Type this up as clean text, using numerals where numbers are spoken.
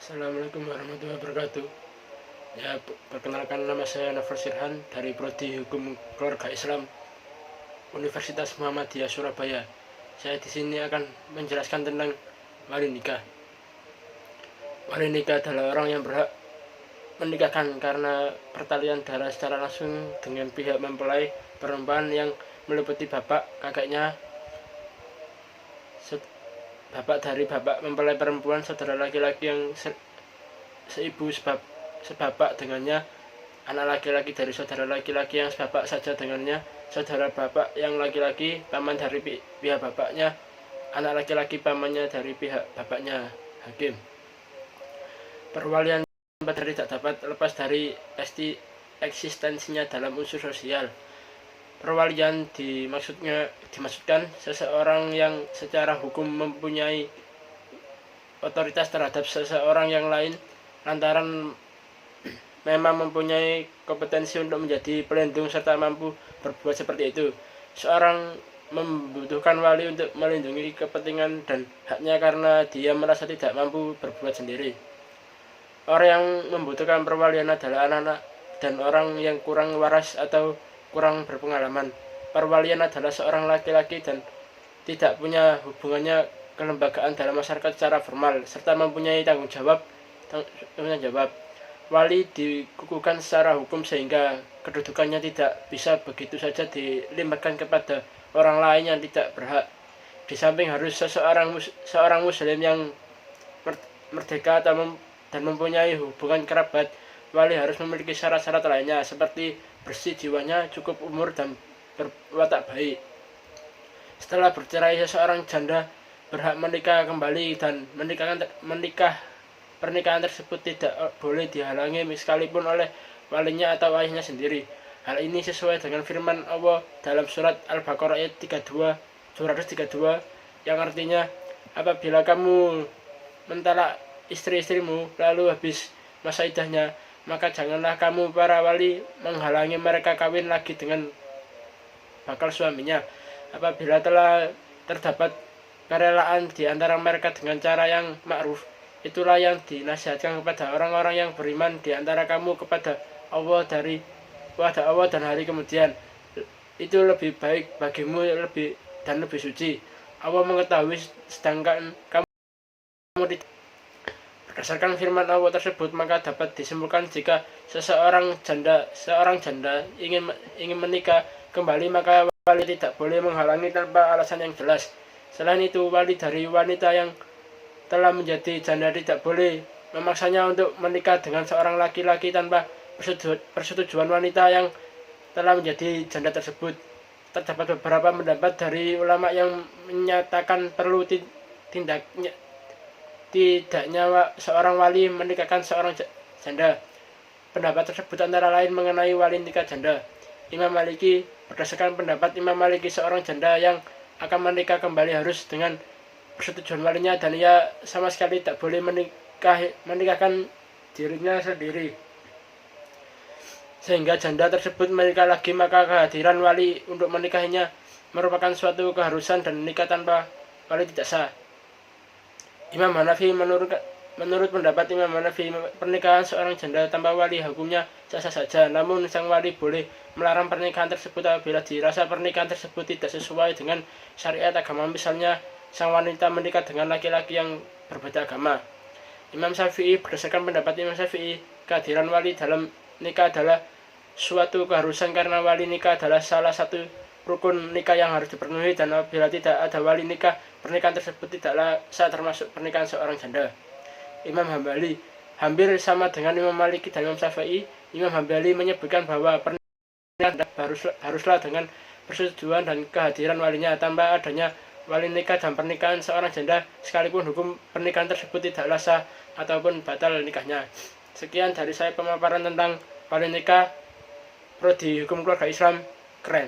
Assalamualaikum warahmatullahi wabarakatuh. Ya, perkenalkan, nama saya Nafar Sirhan dari Prodi Hukum Keluarga Islam Universitas Muhammadiyah Surabaya. Saya di sini akan menjelaskan tentang wali nikah. Wali nikah adalah orang yang berhak menikahkan karena pertalian darah secara langsung dengan pihak mempelai perempuan yang meliputi bapak, kakeknya, bapak dari bapak mempelai perempuan, saudara laki-laki yang seibu sebapak dengannya, anak laki-laki dari saudara laki-laki yang sebapak saja dengannya, saudara bapak yang laki-laki, paman dari pihak bapaknya, anak laki-laki pamannya dari pihak bapaknya. Hakim. Perwalian dari tak dapat lepas dari eksistensinya dalam unsur sosial. Perwalian dimaksudkan seseorang yang secara hukum mempunyai otoritas terhadap seseorang yang lain lantaran memang mempunyai kompetensi untuk menjadi pelindung serta mampu berbuat seperti itu. Seorang membutuhkan wali untuk melindungi kepentingan dan haknya karena dia merasa tidak mampu berbuat sendiri. Orang yang membutuhkan perwalian adalah anak-anak dan orang yang kurang waras atau kurang berpengalaman. Perwalian adalah seorang laki-laki dan tidak punya hubungannya kelembagaan dalam masyarakat secara formal serta mempunyai tanggung jawab. Wali dikukuhkan secara hukum sehingga kedudukannya tidak bisa begitu saja dilimpahkan kepada orang lain yang tidak berhak. Di samping harus seorang muslim yang merdeka dan mempunyai hubungan kerabat, wali harus memiliki syarat-syarat lainnya seperti bersih jiwanya, cukup umur, dan berwatak baik. Setelah bercerai, seseorang janda berhak menikah kembali dan pernikahan tersebut tidak boleh dihalangi sekalipun oleh walinya atau ayahnya sendiri. Hal ini sesuai dengan firman Allah dalam surat Al-Baqarah ayat 232 yang artinya, apabila kamu mentalak istri-istrimu lalu habis masa iddahnya, maka janganlah kamu para wali menghalangi mereka kawin lagi dengan bakal suaminya apabila telah terdapat kerelaan di antara mereka dengan cara yang ma'ruf. Itulah yang dinasihatkan kepada orang-orang yang beriman di antara kamu kepada Allah dan hari kemudian. Itu lebih baik bagimu dan lebih suci. Allah mengetahui sedangkan kamu tidak. Berdasarkan firman Allah tersebut, maka dapat disimpulkan jika seorang janda ingin menikah kembali, maka wali tidak boleh menghalangi tanpa alasan yang jelas. Selain itu, wali dari wanita yang telah menjadi janda tidak boleh memaksanya untuk menikah dengan seorang laki-laki tanpa persetujuan wanita yang telah menjadi janda tersebut. Terdapat beberapa pendapat dari ulama yang menyatakan perlu tidaknya seorang wali menikahkan seorang janda. Pendapat tersebut antara lain mengenai wali nikah janda. Berdasarkan pendapat Imam Maliki, seorang janda yang akan menikah kembali harus dengan persetujuan walinya dan ia sama sekali tak boleh menikahkan dirinya sendiri. Sehingga janda tersebut menikah lagi, maka kehadiran wali untuk menikahinya merupakan suatu keharusan dan nikah tanpa wali tidak sah. Imam Hanafi menurut pendapat Imam Hanafi, pernikahan seorang janda tanpa wali hukumnya sah-sah saja, namun sang wali boleh melarang pernikahan tersebut apabila dirasa pernikahan tersebut tidak sesuai dengan syariat agama. Misalnya, sang wanita menikah dengan laki-laki yang berbeda agama. Imam Syafi'i, berdasarkan pendapat Imam Syafi'i, kehadiran wali dalam nikah adalah suatu keharusan karena wali nikah adalah salah satu rukun nikah yang harus dipenuhi, dan apabila tidak ada wali nikah, pernikahan tersebut tidaklah sah termasuk pernikahan seorang janda. Imam Hambali hampir sama dengan Imam Maliki dan Imam Syafi'i. Imam Hambali menyebutkan bahwa pernikahan haruslah dengan persetujuan dan kehadiran walinya. Tanpa adanya wali nikah dan pernikahan seorang janda, sekalipun hukum pernikahan tersebut tidaklah sah ataupun batal nikahnya. Sekian dari saya pemaparan tentang wali nikah. Prodi Hukum Keluarga Islam keren.